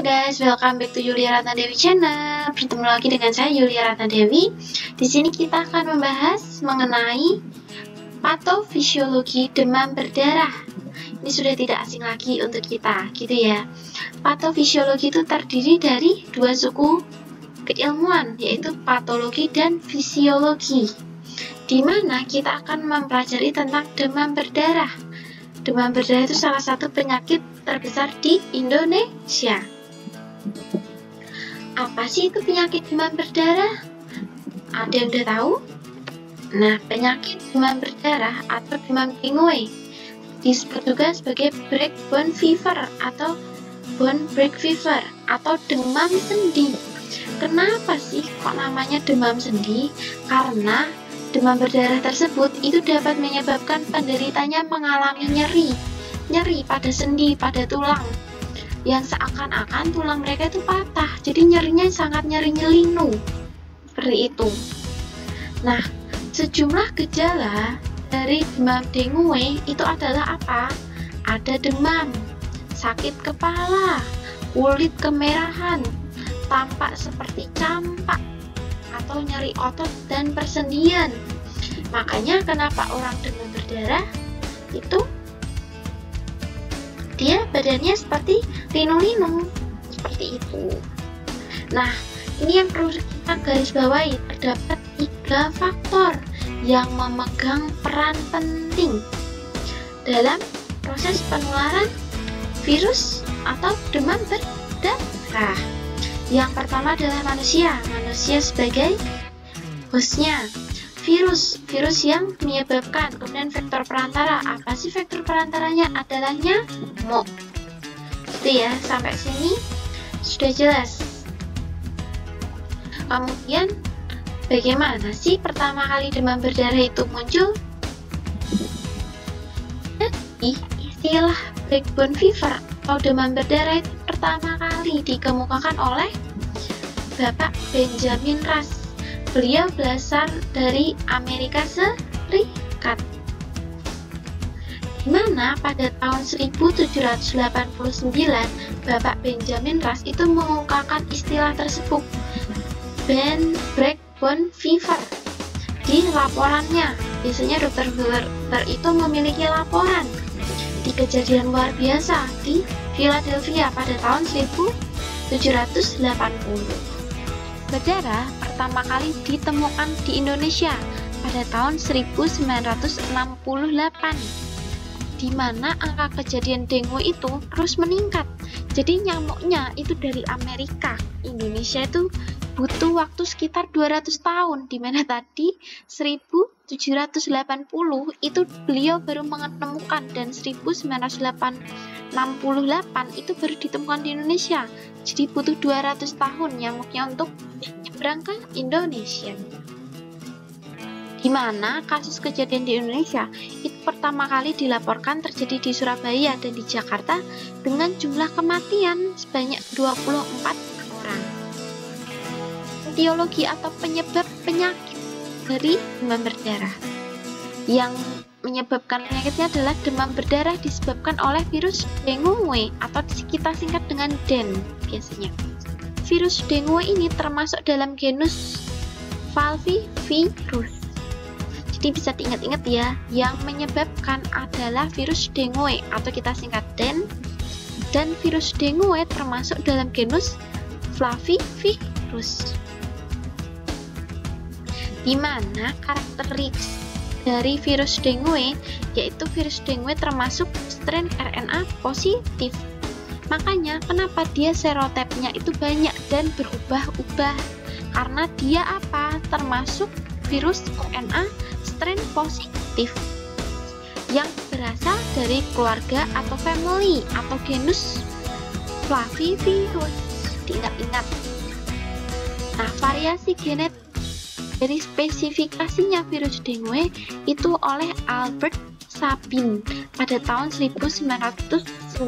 Halo guys, welcome back to Yulia Ratna Dewi channel. Bertemu lagi dengan saya Yulia Ratna Dewi. Di sini kita akan membahas mengenai patofisiologi demam berdarah. Ini sudah tidak asing lagi untuk kita, gitu ya. Patofisiologi itu terdiri dari dua suku keilmuan, yaitu patologi dan fisiologi. Di mana kita akan mempelajari tentang demam berdarah. Demam berdarah itu salah satu penyakit terbesar di Indonesia. Apa sih itu penyakit demam berdarah? Ada yang udah tahu? Nah, penyakit demam berdarah atau demam dengue disebut juga sebagai break bone fever atau bone break fever atau demam sendi. Kenapa sih kok namanya demam sendi? Karena demam berdarah tersebut itu dapat menyebabkan penderitanya mengalami nyeri pada sendi, pada tulang, yang seakan-akan tulang mereka itu patah, jadi nyerinya sangat nyeri nyelinu, seperti itu. Nah, sejumlah gejala dari demam dengue itu adalah apa? Ada demam, sakit kepala, kulit kemerahan, tampak seperti campak, atau nyeri otot dan persendian. Makanya kenapa orang demam berdarah itu dia badannya seperti linu-linu, seperti itu. Nah, ini yang perlu kita garis bawahi, terdapat 3 faktor yang memegang peran penting dalam proses penularan virus atau demam berdarah. Yang pertama adalah manusia sebagai hostnya, virus yang menyebabkan, kemudian vektor perantara. Apa sih vektor perantaranya? Adalah nyamuk. Itu ya, sampai sini sudah jelas. Kemudian bagaimana sih pertama kali demam berdarah itu muncul? Jadi istilah breakbone fever atau demam berdarah itu pertama kali dikemukakan oleh Bapak Benjamin Rush. Beliau berasal dari Amerika Serikat. Di mana pada tahun 1789 Bapak Benjamin Rush itu mengungkapkan istilah tersebut, breakbone fever, di laporannya. Biasanya dokter itu memiliki laporan di kejadian luar biasa di Philadelphia pada tahun 1780. Berdarah pertama kali ditemukan di Indonesia pada tahun 1968, di mana angka kejadian dengue itu terus meningkat. Jadi nyamuknya itu dari Amerika. Indonesia itu butuh waktu sekitar 200 tahun, di mana tadi 1780 itu beliau baru menemukan, dan 1968 itu baru ditemukan di Indonesia. Jadi butuh 200 tahun nyamuknya untuk nyebrang ke Indonesia. Di mana kasus kejadian di Indonesia itu pertama kali dilaporkan terjadi di Surabaya dan di Jakarta dengan jumlah kematian sebanyak 24 orang. Etiologi atau penyebab penyakit dari demam berdarah. Yang menyebabkan penyakitnya adalah demam berdarah disebabkan oleh virus dengue atau kita singkat dengan DEN biasanya. Virus dengue ini termasuk dalam genus Falcivirus. Jadi bisa diingat-ingat ya, yang menyebabkan adalah virus dengue atau kita singkat DEN, dan virus dengue termasuk dalam genus Flavivirus. Di mana karakteristik dari virus dengue, yaitu virus dengue termasuk strain RNA positif. Makanya kenapa dia serotipnya itu banyak dan berubah-ubah, karena dia apa? Termasuk virus RNA strain positif yang berasal dari keluarga atau family atau genus Flavivirus. Diingat-ingat. Nah, variasi genetik dari spesifikasinya virus dengue itu oleh Albert Sabin pada tahun 1994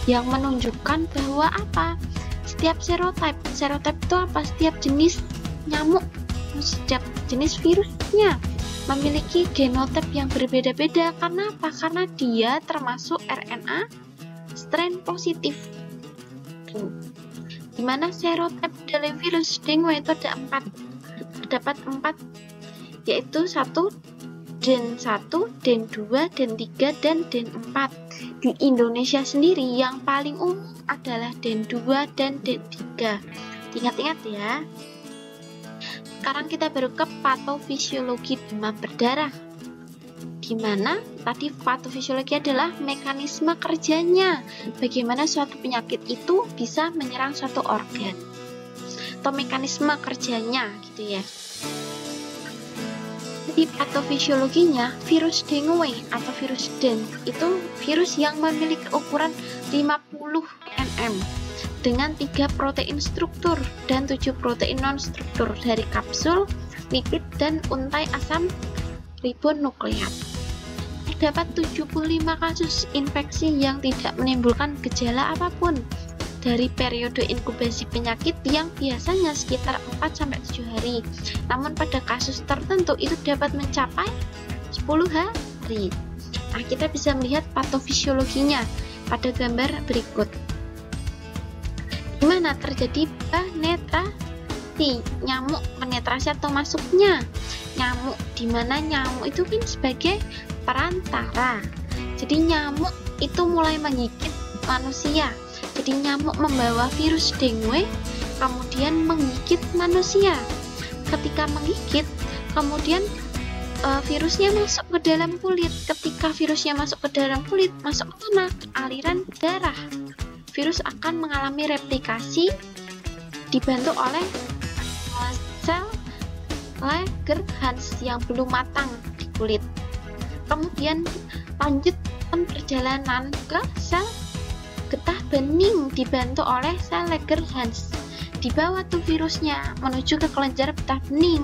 yang menunjukkan bahwa apa? Setiap serotip itu apa? Setiap jenis nyamuk, setiap jenis virusnya memiliki genotip yang berbeda-beda. Karena apa? Karena dia termasuk RNA strain positif. Di mana serotip dari virus dengue itu terdapat 4, yaitu 1, den 1, den 2, den 3, dan den 4. Di Indonesia sendiri yang paling umum adalah den 2 dan den 3. Ingat-ingat ya. Sekarang kita baru ke patofisiologi demam berdarah. Di mana tadi patofisiologi adalah mekanisme kerjanya. Bagaimana suatu penyakit itu bisa menyerang suatu organ. Atau mekanisme kerjanya gitu ya. Di patofisiologinya, virus dengue atau virus den itu virus yang memiliki ukuran 50 nm dengan 3 protein struktur dan 7 protein non-struktur dari kapsul, lipid, dan untai asam ribonukleat. Terdapat 75 kasus infeksi yang tidak menimbulkan gejala apapun dari periode inkubasi penyakit yang biasanya sekitar 4-7 hari. Namun pada kasus tertentu itu dapat mencapai 10 hari. Nah, kita bisa melihat patofisiologinya pada gambar berikut. Di mana terjadi penetrasi, nyamuk penetrasi atau masuknya nyamuk, di mana nyamuk itu kan sebagai perantara. Jadi nyamuk itu mulai menggigit manusia. Jadi nyamuk membawa virus dengue kemudian menggigit manusia. Ketika menggigit, kemudian virusnya masuk ke dalam kulit. Ketika virusnya masuk ke dalam kulit, masuk ke mana? Aliran darah. Virus akan mengalami replikasi dibantu oleh sel Langerhans yang belum matang di kulit. Kemudian lanjutkan perjalanan ke sel getah bening dibantu oleh sel Langerhans. Dibawa tuh virusnya menuju ke kelenjar getah bening.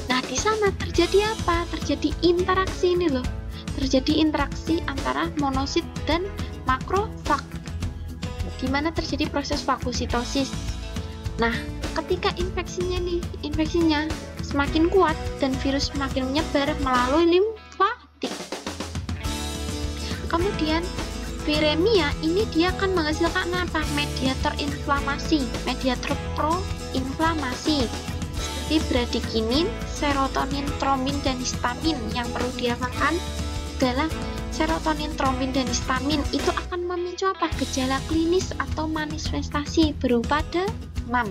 Nah, di sana terjadi apa? Terjadi interaksi ini loh. Terjadi interaksi antara monosit dan makrofag. Di mana terjadi proses fagositosis. Nah, ketika infeksinya semakin kuat dan virus semakin menyebar melalui limfatik. Kemudian viremia ini dia akan menghasilkan apa? Mediator inflamasi, mediator proinflamasi seperti bradikinin, serotonin, trombin, dan histamin. Yang perlu dihafalkan adalah serotonin, trombin, dan histamin itu akan memicu apa? Gejala klinis atau manifestasi berupa demam.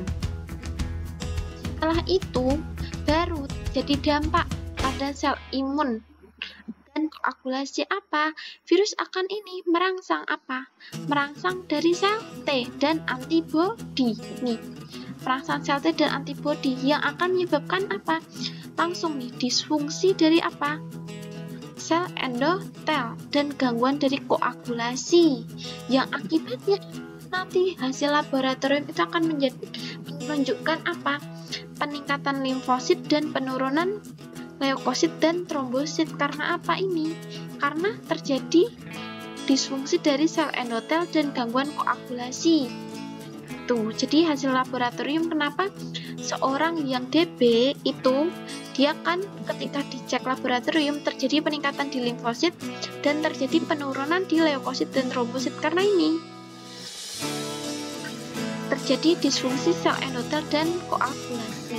Setelah itu baru jadi dampak pada sel imun dan koagulasi apa? Virus akan ini merangsang apa? Merangsang dari sel T dan antibodi. Nih, merangsang sel T dan antibodi yang akan menyebabkan apa? Langsung nih disfungsi dari apa? Sel endotel dan gangguan dari koagulasi yang akibatnya nanti hasil laboratorium itu akan menunjukkan apa? Peningkatan limfosit dan penurunan leukosit dan trombosit. Karena apa ini? Karena terjadi disfungsi dari sel endotel dan gangguan koagulasi. Tuh, jadi hasil laboratorium kenapa seorang yang DB itu dia kan ketika dicek laboratorium terjadi peningkatan di limfosit dan terjadi penurunan di leukosit dan trombosit. Karena ini terjadi disfungsi sel endotel dan koagulasi.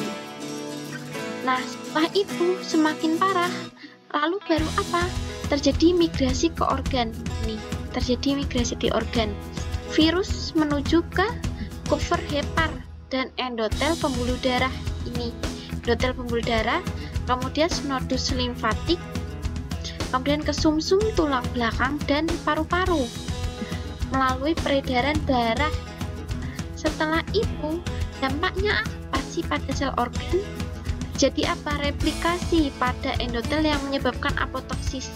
Nah, setelah itu semakin parah, lalu baru apa? Terjadi migrasi ke organ. Nih, terjadi migrasi di organ. Virus menuju ke cover hepar dan endotel pembuluh darah ini. Endotel pembuluh darah, kemudian nodus limfatik, kemudian ke sumsum tulang belakang dan paru-paru melalui peredaran darah. Setelah itu, dampaknya apa sih pada sel organ? Jadi apa? Replikasi pada endotel yang menyebabkan apoptosis.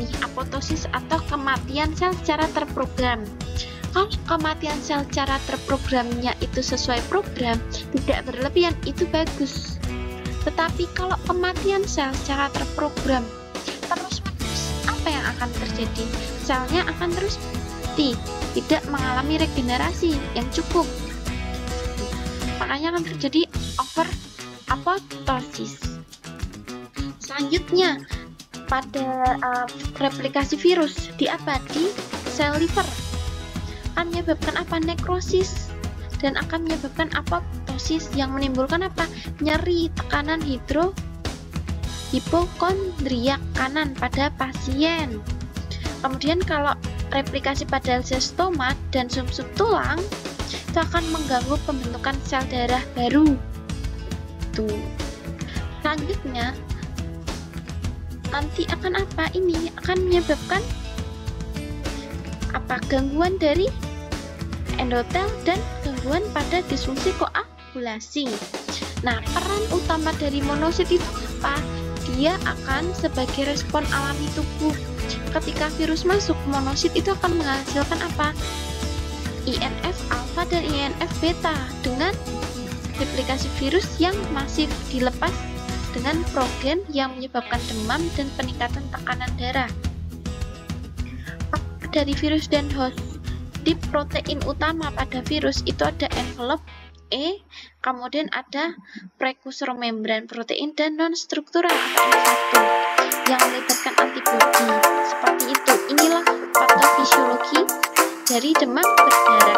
Nih, apoptosis atau kematian sel secara terprogram. Kalau kematian sel secara terprogramnya itu sesuai program, tidak berlebihan, itu bagus. Tetapi kalau kematian sel secara terprogram terus-menerus, apa yang akan terjadi? Selnya akan terus mati, tidak mengalami regenerasi yang cukup. Makanya akan terjadi over apoptosis. Selanjutnya pada replikasi virus di apa? Di sel liver. akan menyebabkan apa? Nekrosis, dan akan menyebabkan apoptosis yang menimbulkan apa? Nyeri, tekanan hipokondriak kanan pada pasien. Kemudian kalau replikasi pada stoma dan sumsum tulang itu akan mengganggu pembentukan sel darah baru. Tuh. Selanjutnya nanti akan apa? Ini akan menyebabkan apa? Gangguan dari endotel dan gangguan pada disfungsi koagulasi. Nah, peran utama dari monosit itu apa? Dia akan sebagai respon alami tubuh. Ketika virus masuk, monosit itu akan menghasilkan apa? INF alfa dan INF beta dengan replikasi virus yang masif dilepas dengan progen yang menyebabkan demam dan peningkatan tekanan darah. Dari virus dan host, tip protein utama pada virus itu ada envelope E, kemudian ada prekursor membran protein dan non-struktural F1 yang melibatkan antibodi. Seperti itu. Inilah patofisiologi dari demam berdarah.